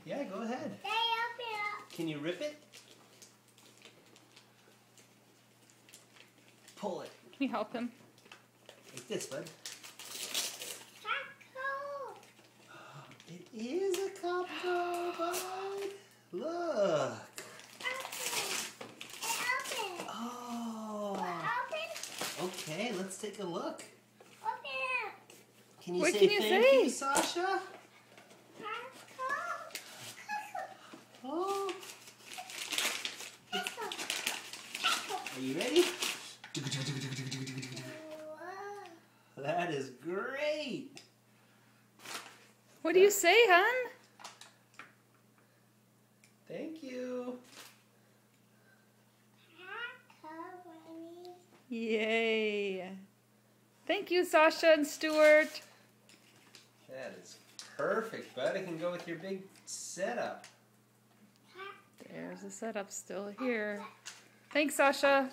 Yeah, go ahead. They open up. Can you rip it? Pull it. Can you help him? Like this, bud. Taco. It is a Copco, bud. Look. Open. Oh. Open. Okay, let's take a look. Open it. Can you What say can you thank say? you, Sasha? Taco. Oh. Taco. Taco. Are you ready? Whoa. That is great. What do you say, hon? Thank you. Taco, Bunny. Yay. Thank you, Sasha and Stuart. That is perfect, bud. It can go with your big setup. There's the setup still here. Thanks, Sasha.